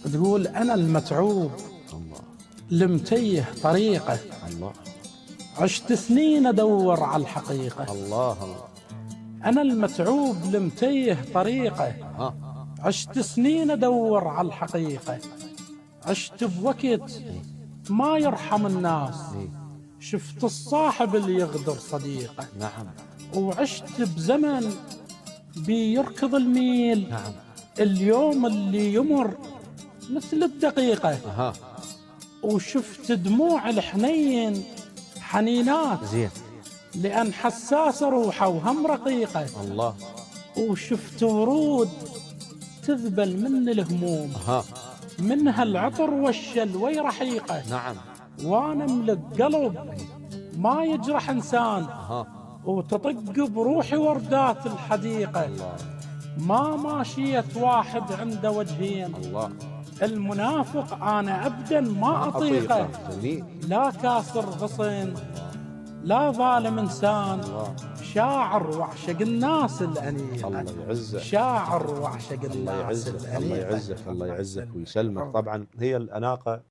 تقول أنا المتعوب الله لمتيه طريقه، الله عشت سنين أدور على الحقيقة. الله الله. أنا المتعوب لمتيه طريقه، عشت سنين أدور على الحقيقة. عشت بوقت ما يرحم الناس، شفت الصاحب اللي يغدر صديقه. نعم وعشت بزمن بيركض الميل، نعم اليوم اللي يمر مثل الدقيقة. وشفت دموع الحنين حنينات، زين لأن حساسة روحه وهم رقيقة. الله. وشفت ورود تذبل من الهموم، منها العطر والشلوي رحيقة. نعم وانا ملك قلب ما يجرح انسان، وتطق بروحي وردات الحديقة. الله ما ماشية واحد عنده وجهين، الله. المنافق انا ابدا ما اطيقه. جميل. لا كاسر غصن لا ظالم انسان، شاعر واعشق الناس الأنيقة. الله يعزك. شاعر واعشق الله الناس يعزك. الأنيقة. الله يعزك. الله يعزك ويسلمك. طبعا هي الأناقة